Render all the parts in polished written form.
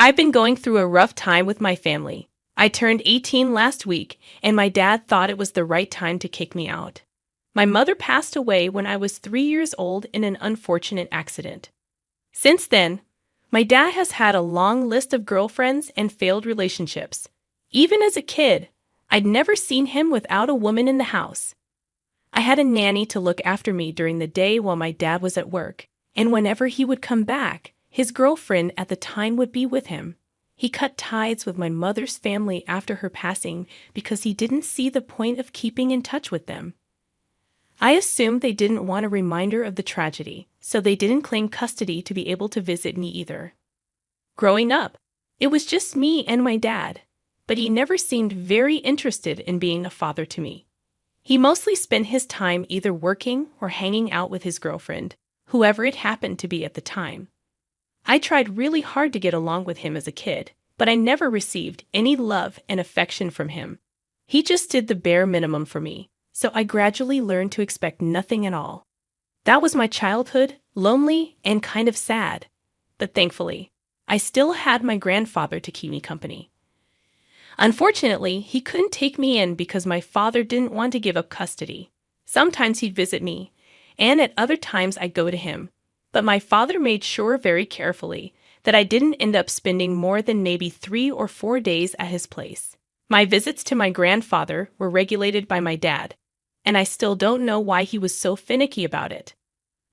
I've been going through a rough time with my family. I turned 18 last week, and my dad thought it was the right time to kick me out. My mother passed away when I was 3 years old in an unfortunate accident. Since then, my dad has had a long list of girlfriends and failed relationships. Even as a kid, I'd never seen him without a woman in the house. I had a nanny to look after me during the day while my dad was at work, and whenever he would come back, his girlfriend at the time would be with him. He cut ties with my mother's family after her passing because he didn't see the point of keeping in touch with them. I assumed they didn't want a reminder of the tragedy, so they didn't claim custody to be able to visit me either. Growing up, it was just me and my dad, but he never seemed very interested in being a father to me. He mostly spent his time either working or hanging out with his girlfriend, whoever it happened to be at the time. I tried really hard to get along with him as a kid, but I never received any love and affection from him. He just did the bare minimum for me, so I gradually learned to expect nothing at all. That was my childhood, lonely and kind of sad. But thankfully, I still had my grandfather to keep me company. Unfortunately, he couldn't take me in because my father didn't want to give up custody. Sometimes he'd visit me, and at other times I'd go to him. But my father made sure very carefully that I didn't end up spending more than maybe 3 or 4 days at his place. My visits to my grandfather were regulated by my dad, and I still don't know why he was so finicky about it.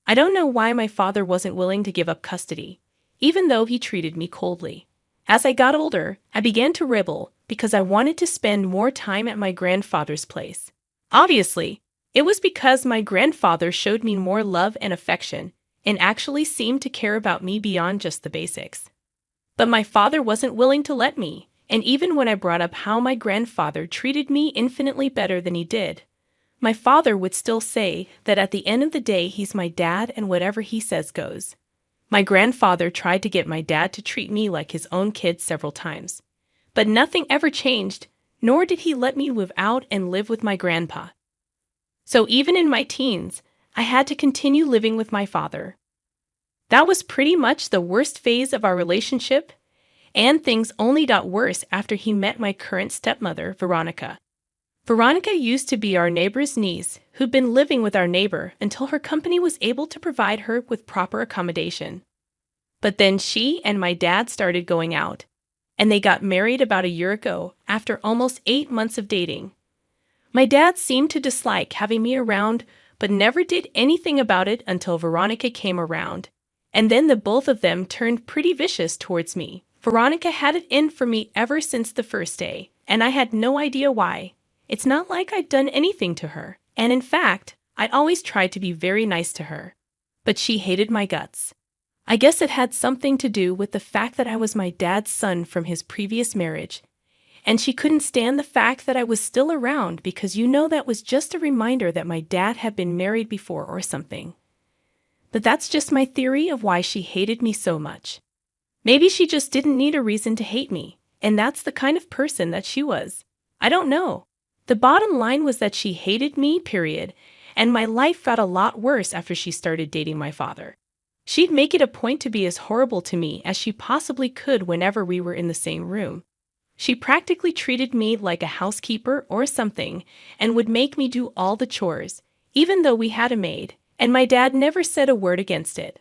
I don't know why my father wasn't willing to give up custody, even though he treated me coldly. As I got older, I began to rebel because I wanted to spend more time at my grandfather's place. Obviously, it was because my grandfather showed me more love and affection and actually seemed to care about me beyond just the basics. But my father wasn't willing to let me, and even when I brought up how my grandfather treated me infinitely better than he did, my father would still say that at the end of the day he's my dad and whatever he says goes. My grandfather tried to get my dad to treat me like his own kid several times, but nothing ever changed, nor did he let me move out and live with my grandpa. So even in my teens, I had to continue living with my father. That was pretty much the worst phase of our relationship, and things only got worse after he met my current stepmother, Veronica. Veronica used to be our neighbor's niece who'd been living with our neighbor until her company was able to provide her with proper accommodation. But then she and my dad started going out, and they got married about a year ago after almost 8 months of dating. My dad seemed to dislike having me around, but never did anything about it until Veronica came around. And then the both of them turned pretty vicious towards me. Veronica had it in for me ever since the first day, and I had no idea why. It's not like I'd done anything to her, and in fact, I'd always tried to be very nice to her. But she hated my guts. I guess it had something to do with the fact that I was my dad's son from his previous marriage, and she couldn't stand the fact that I was still around because that was just a reminder that my dad had been married before or something. But that's just my theory of why she hated me so much. Maybe she just didn't need a reason to hate me, and that's the kind of person that she was. I don't know. The bottom line was that she hated me, period, and my life got a lot worse after she started dating my father. She'd make it a point to be as horrible to me as she possibly could whenever we were in the same room. She practically treated me like a housekeeper or something and would make me do all the chores, even though we had a maid, and my dad never said a word against it.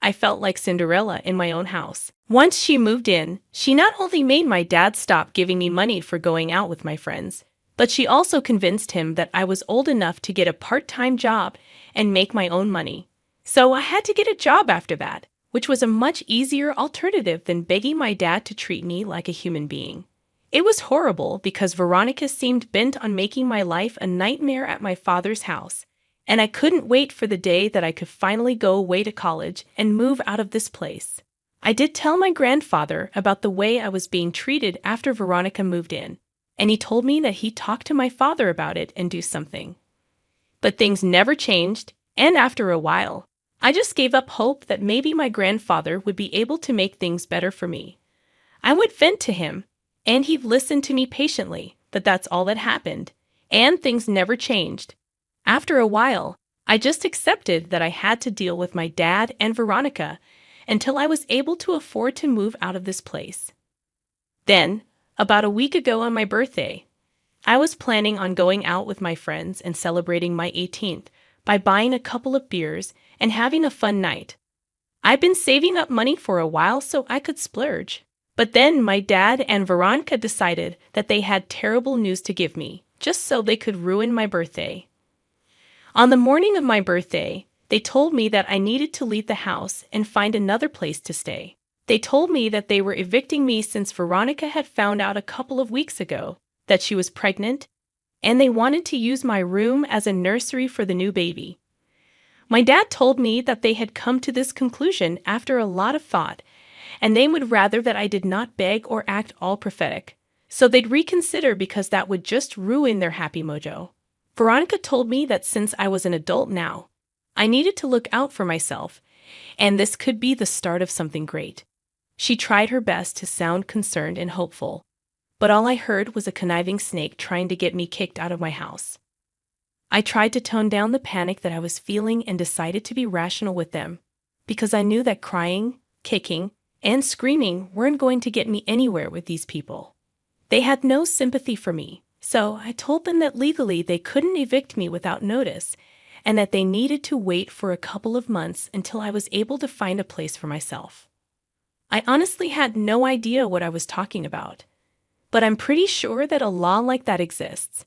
I felt like Cinderella in my own house. Once she moved in, she not only made my dad stop giving me money for going out with my friends, but she also convinced him that I was old enough to get a part-time job and make my own money. So I had to get a job after that, which was a much easier alternative than begging my dad to treat me like a human being. It was horrible because Veronica seemed bent on making my life a nightmare at my father's house, and I couldn't wait for the day that I could finally go away to college and move out of this place. I did tell my grandfather about the way I was being treated after Veronica moved in, and he told me that he'd talk to my father about it and do something. But things never changed, and after a while, I just gave up hope that maybe my grandfather would be able to make things better for me. I would vent to him, and he'd listen to me patiently, but that's all that happened, and things never changed. After a while, I just accepted that I had to deal with my dad and Veronica, until I was able to afford to move out of this place. Then, about a week ago on my birthday, I was planning on going out with my friends and celebrating my 18th by buying a couple of beers and having a fun night. I've been saving up money for a while so I could splurge. But then my dad and Veronica decided that they had terrible news to give me, just so they could ruin my birthday. On the morning of my birthday, they told me that I needed to leave the house and find another place to stay. They told me that they were evicting me since Veronica had found out a couple of weeks ago that she was pregnant, and they wanted to use my room as a nursery for the new baby. My dad told me that they had come to this conclusion after a lot of thought, and they would rather that I did not beg or act all prophetic, so they'd reconsider because that would just ruin their happy mojo. Veronica told me that since I was an adult now, I needed to look out for myself, and this could be the start of something great. She tried her best to sound concerned and hopeful, but all I heard was a conniving snake trying to get me kicked out of my house. I tried to tone down the panic that I was feeling and decided to be rational with them, because I knew that crying, kicking, and screaming weren't going to get me anywhere with these people. They had no sympathy for me, so I told them that legally they couldn't evict me without notice, and that they needed to wait for a couple of months until I was able to find a place for myself. I honestly had no idea what I was talking about, but I'm pretty sure that a law like that exists.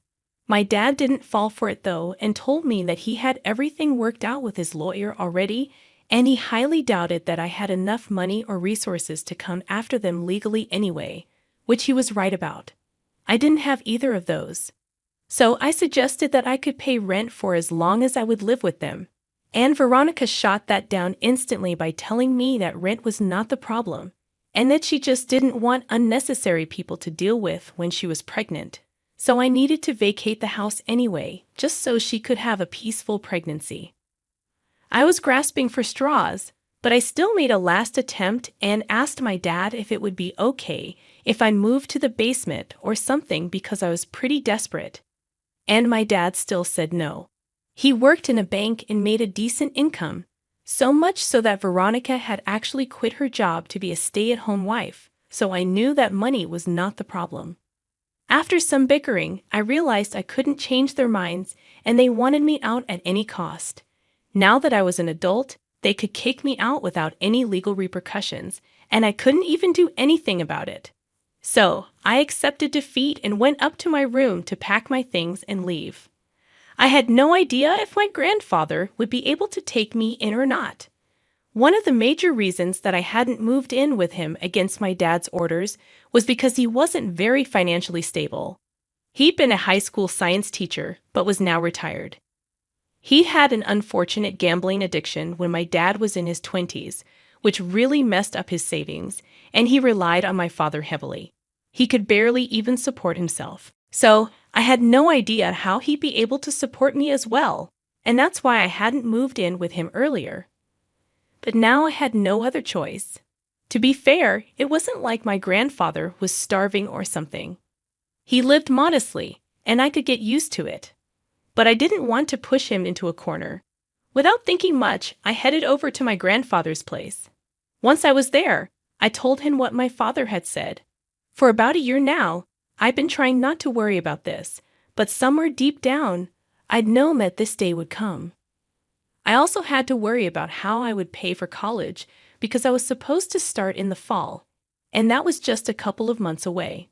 My dad didn't fall for it though and told me that he had everything worked out with his lawyer already, and he highly doubted that I had enough money or resources to come after them legally anyway, which he was right about. I didn't have either of those. So I suggested that I could pay rent for as long as I would live with them, and Veronica shot that down instantly by telling me that rent was not the problem, and that she just didn't want unnecessary people to deal with when she was pregnant. So I needed to vacate the house anyway, just so she could have a peaceful pregnancy. I was grasping for straws, but I still made a last attempt and asked my dad if it would be okay if I moved to the basement or something because I was pretty desperate. And my dad still said no. He worked in a bank and made a decent income, so much so that Veronica had actually quit her job to be a stay-at-home wife, so I knew that money was not the problem. After some bickering, I realized I couldn't change their minds, and they wanted me out at any cost. Now that I was an adult, they could kick me out without any legal repercussions, and I couldn't even do anything about it. So, I accepted defeat and went up to my room to pack my things and leave. I had no idea if my grandfather would be able to take me in or not. One of the major reasons that I hadn't moved in with him against my dad's orders was because he wasn't very financially stable. He'd been a high school science teacher, but was now retired. He had an unfortunate gambling addiction when my dad was in his 20s, which really messed up his savings, and he relied on my father heavily. He could barely even support himself. So, I had no idea how he'd be able to support me as well, and that's why I hadn't moved in with him earlier. But now I had no other choice. To be fair, it wasn't like my grandfather was starving or something. He lived modestly, and I could get used to it. But I didn't want to push him into a corner. Without thinking much, I headed over to my grandfather's place. Once I was there, I told him what my father had said. For about a year now, I'd been trying not to worry about this, but somewhere deep down, I'd known that this day would come. I also had to worry about how I would pay for college because I was supposed to start in the fall, and that was just a couple of months away.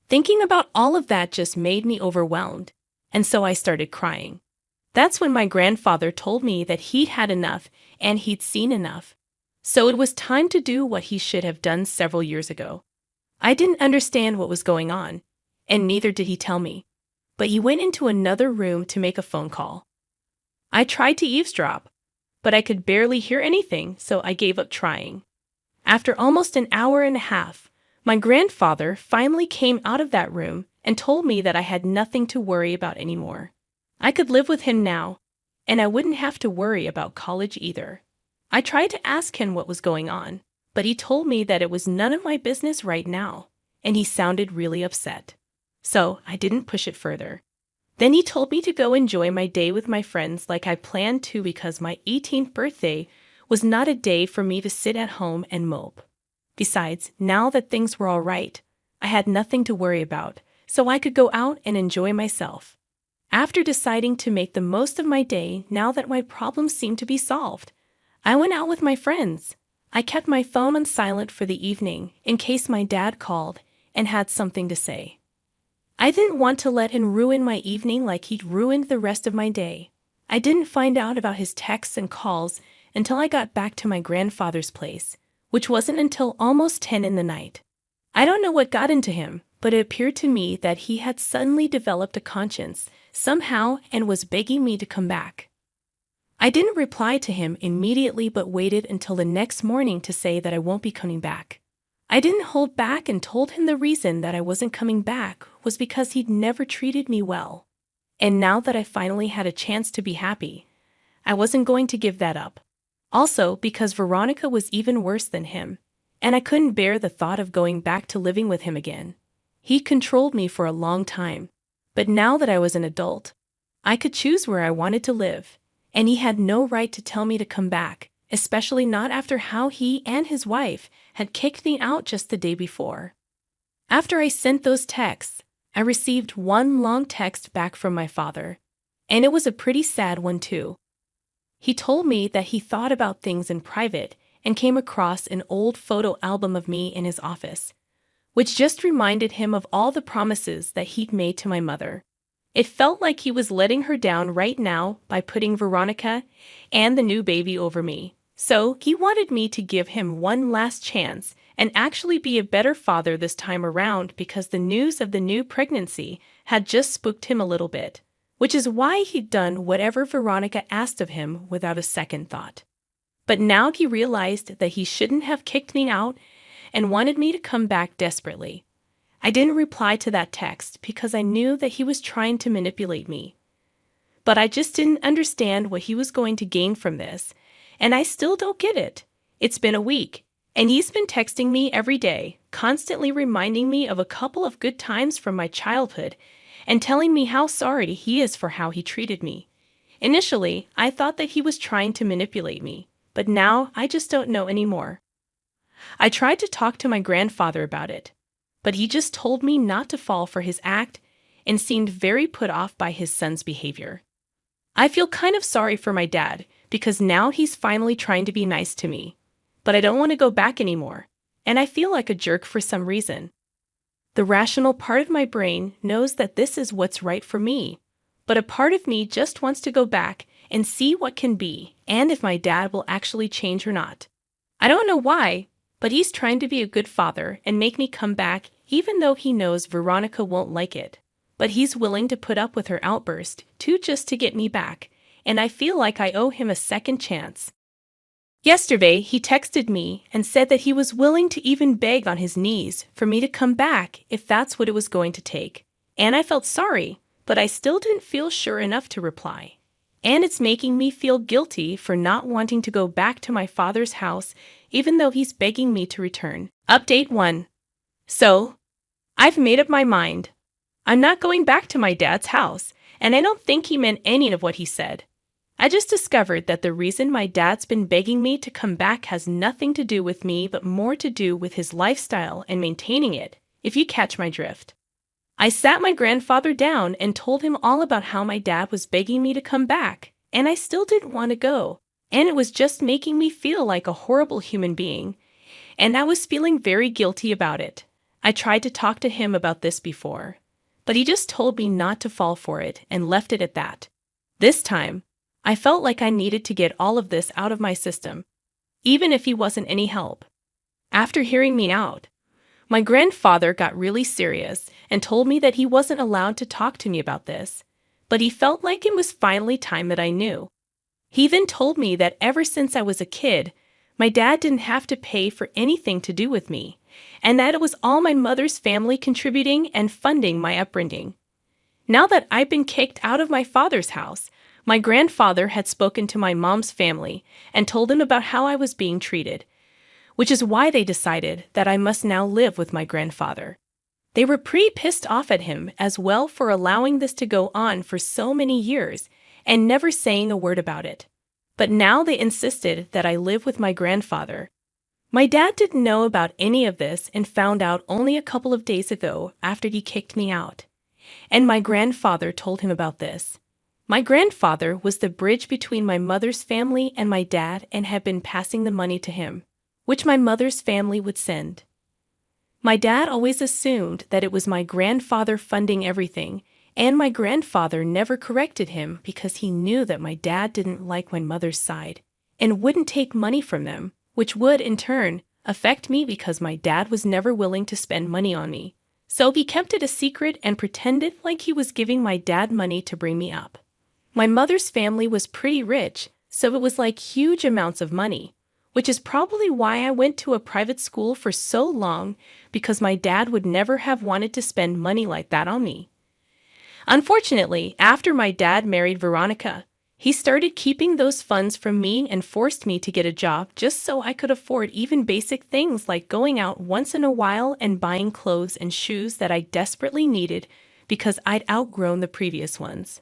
Thinking about all of that just made me overwhelmed, and so I started crying. That's when my grandfather told me that he'd had enough and he'd seen enough. So it was time to do what he should have done several years ago. I didn't understand what was going on, and neither did he tell me, but he went into another room to make a phone call. I tried to eavesdrop, but I could barely hear anything, so I gave up trying. After almost an hour and a half, my grandfather finally came out of that room and told me that I had nothing to worry about anymore. I could live with him now, and I wouldn't have to worry about college either. I tried to ask him what was going on, but he told me that it was none of my business right now, and he sounded really upset. So I didn't push it further. Then he told me to go enjoy my day with my friends like I planned to because my 18th birthday was not a day for me to sit at home and mope. Besides, now that things were all right, I had nothing to worry about, so I could go out and enjoy myself. After deciding to make the most of my day now that my problems seemed to be solved, I went out with my friends. I kept my phone on silent for the evening in case my dad called and had something to say. I didn't want to let him ruin my evening like he'd ruined the rest of my day. I didn't find out about his texts and calls until I got back to my grandfather's place, which wasn't until almost 10 in the night. I don't know what got into him, but it appeared to me that he had suddenly developed a conscience somehow and was begging me to come back. I didn't reply to him immediately but waited until the next morning to say that I won't be coming back. I didn't hold back and told him the reason that I wasn't coming back was because he'd never treated me well. And now that I finally had a chance to be happy, I wasn't going to give that up. Also, because Veronica was even worse than him, and I couldn't bear the thought of going back to living with him again. He controlled me for a long time, but now that I was an adult, I could choose where I wanted to live, and he had no right to tell me to come back, especially not after how he and his wife had kicked me out just the day before. After I sent those texts, I received one long text back from my father, and it was a pretty sad one too. He told me that he thought about things in private and came across an old photo album of me in his office, which just reminded him of all the promises that he'd made to my mother. It felt like he was letting her down right now by putting Veronica and the new baby over me. So he wanted me to give him one last chance and actually be a better father this time around because the news of the new pregnancy had just spooked him a little bit, which is why he'd done whatever Veronica asked of him without a second thought. But now he realized that he shouldn't have kicked me out and wanted me to come back desperately. I didn't reply to that text because I knew that he was trying to manipulate me. But I just didn't understand what he was going to gain from this, and I still don't get it. It's been a week, and he's been texting me every day, constantly reminding me of a couple of good times from my childhood and telling me how sorry he is for how he treated me. Initially, I thought that he was trying to manipulate me, but now I just don't know anymore. I tried to talk to my grandfather about it, but he just told me not to fall for his act and seemed very put off by his son's behavior. I feel kind of sorry for my dad because now he's finally trying to be nice to me, but I don't want to go back anymore, and I feel like a jerk for some reason. The rational part of my brain knows that this is what's right for me, but a part of me just wants to go back and see what can be and if my dad will actually change or not. I don't know why, but he's trying to be a good father and make me come back even though he knows Veronica won't like it. But he's willing to put up with her outburst too just to get me back, and I feel like I owe him a second chance. Yesterday, he texted me and said that he was willing to even beg on his knees for me to come back if that's what it was going to take. And I felt sorry, but I still didn't feel sure enough to reply. And it's making me feel guilty for not wanting to go back to my father's house even though he's begging me to return. Update 1. So, I've made up my mind. I'm not going back to my dad's house, and I don't think he meant any of what he said. I just discovered that the reason my dad's been begging me to come back has nothing to do with me but more to do with his lifestyle and maintaining it, if you catch my drift. I sat my grandfather down and told him all about how my dad was begging me to come back, and I still didn't want to go, and it was just making me feel like a horrible human being, and I was feeling very guilty about it. I tried to talk to him about this before, but he just told me not to fall for it and left it at that. This time, I felt like I needed to get all of this out of my system, even if he wasn't any help. After hearing me out, my grandfather got really serious and told me that he wasn't allowed to talk to me about this, but he felt like it was finally time that I knew. He even told me that ever since I was a kid, my dad didn't have to pay for anything to do with me, and that it was all my mother's family contributing and funding my upbringing. Now that I'd been kicked out of my father's house, my grandfather had spoken to my mom's family and told them about how I was being treated, which is why they decided that I must now live with my grandfather. They were pretty pissed off at him as well for allowing this to go on for so many years and never saying a word about it. But now they insisted that I live with my grandfather. My dad didn't know about any of this and found out only a couple of days ago after he kicked me out. And my grandfather told him about this. My grandfather was the bridge between my mother's family and my dad and had been passing the money to him, which my mother's family would send. My dad always assumed that it was my grandfather funding everything, and my grandfather never corrected him because he knew that my dad didn't like my mother's side and wouldn't take money from them, which would, in turn, affect me because my dad was never willing to spend money on me. So he kept it a secret and pretended like he was giving my dad money to bring me up. My mother's family was pretty rich, so it was like huge amounts of money, which is probably why I went to a private school for so long, because my dad would never have wanted to spend money like that on me. Unfortunately, after my dad married Veronica, he started keeping those funds from me and forced me to get a job just so I could afford even basic things like going out once in a while and buying clothes and shoes that I desperately needed because I'd outgrown the previous ones.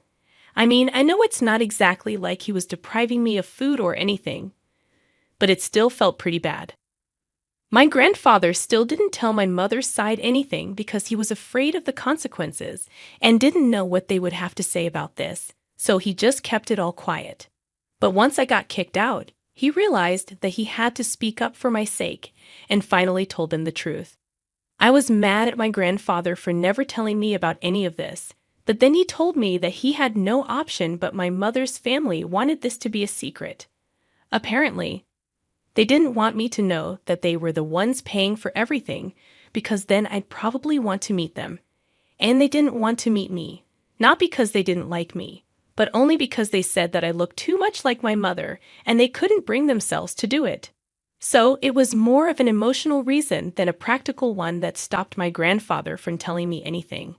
I mean, I know it's not exactly like he was depriving me of food or anything, but it still felt pretty bad. My grandfather still didn't tell my mother's side anything because he was afraid of the consequences and didn't know what they would have to say about this, so he just kept it all quiet. But once I got kicked out, he realized that he had to speak up for my sake and finally told them the truth. I was mad at my grandfather for never telling me about any of this, but then he told me that he had no option but my mother's family wanted this to be a secret. Apparently, they didn't want me to know that they were the ones paying for everything because then I'd probably want to meet them. And they didn't want to meet me, not because they didn't like me, but only because they said that I looked too much like my mother and they couldn't bring themselves to do it. So it was more of an emotional reason than a practical one that stopped my grandfather from telling me anything.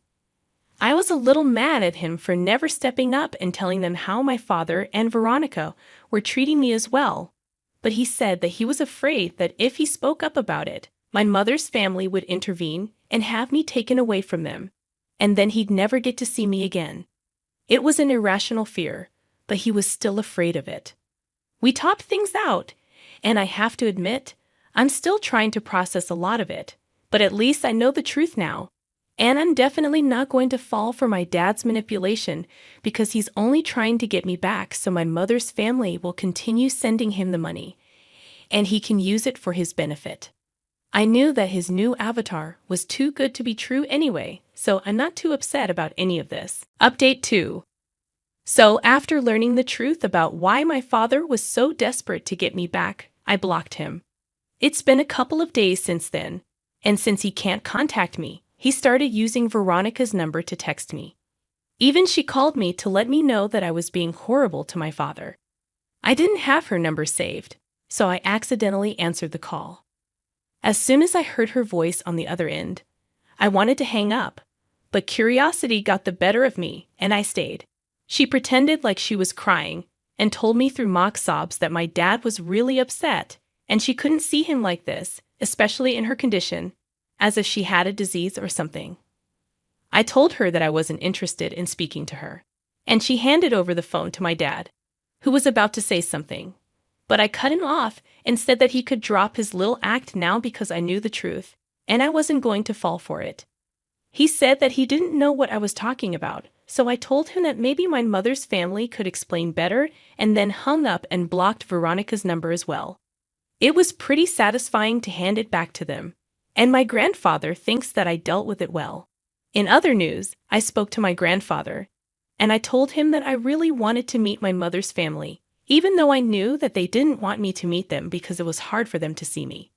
I was a little mad at him for never stepping up and telling them how my father and Veronica were treating me as well. But he said that he was afraid that if he spoke up about it, my mother's family would intervene and have me taken away from them, and then he'd never get to see me again. It was an irrational fear, but he was still afraid of it. We talked things out, and I have to admit, I'm still trying to process a lot of it, but at least I know the truth now. And I'm definitely not going to fall for my dad's manipulation because he's only trying to get me back so my mother's family will continue sending him the money, and he can use it for his benefit. I knew that his new avatar was too good to be true anyway, so I'm not too upset about any of this. Update 2. So after learning the truth about why my father was so desperate to get me back, I blocked him. It's been a couple of days since then, and since he can't contact me, he started using Veronica's number to text me. Even she called me to let me know that I was being horrible to my father. I didn't have her number saved, so I accidentally answered the call. As soon as I heard her voice on the other end, I wanted to hang up, but curiosity got the better of me, and I stayed. She pretended like she was crying and told me through mock sobs that my dad was really upset and she couldn't see him like this, especially in her condition, as if she had a disease or something. I told her that I wasn't interested in speaking to her, and she handed over the phone to my dad, who was about to say something. But I cut him off and said that he could drop his little act now because I knew the truth, and I wasn't going to fall for it. He said that he didn't know what I was talking about, so I told him that maybe my mother's family could explain better, and then hung up and blocked Veronica's number as well. It was pretty satisfying to hand it back to them, and my grandfather thinks that I dealt with it well. In other news, I spoke to my grandfather, and I told him that I really wanted to meet my mother's family, even though I knew that they didn't want me to meet them because it was hard for them to see me.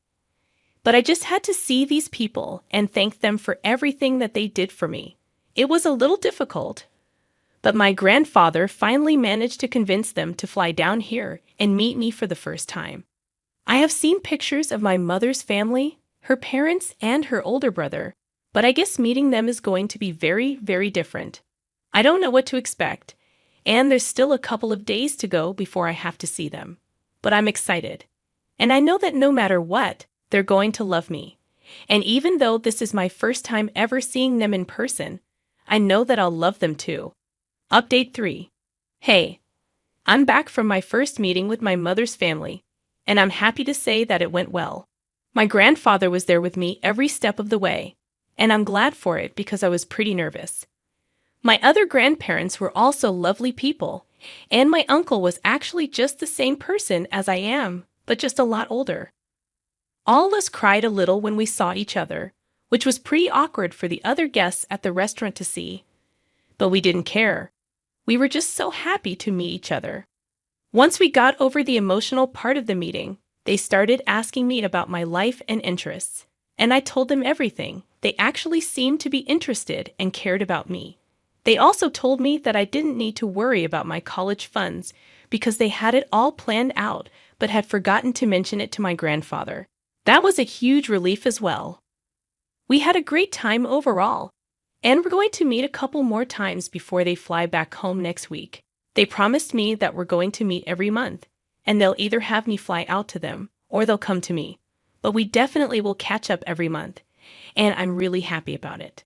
But I just had to see these people and thank them for everything that they did for me. It was a little difficult, but my grandfather finally managed to convince them to fly down here and meet me for the first time. I have seen pictures of my mother's family, her parents, and her older brother, but I guess meeting them is going to be very, very different. I don't know what to expect, and there's still a couple of days to go before I have to see them. But I'm excited, and I know that no matter what, they're going to love me. And even though this is my first time ever seeing them in person, I know that I'll love them too. Update 3. Hey, I'm back from my first meeting with my mother's family, and I'm happy to say that it went well. My grandfather was there with me every step of the way, and I'm glad for it because I was pretty nervous. My other grandparents were also lovely people, and my uncle was actually just the same person as I am, but just a lot older. All of us cried a little when we saw each other, which was pretty awkward for the other guests at the restaurant to see. But we didn't care. We were just so happy to meet each other. Once we got over the emotional part of the meeting, they started asking me about my life and interests, and I told them everything. They actually seemed to be interested and cared about me. They also told me that I didn't need to worry about my college funds because they had it all planned out but had forgotten to mention it to my grandfather. That was a huge relief as well. We had a great time overall, and we're going to meet a couple more times before they fly back home next week. They promised me that we're going to meet every month, and they'll either have me fly out to them or they'll come to me. But we definitely will catch up every month, and I'm really happy about it.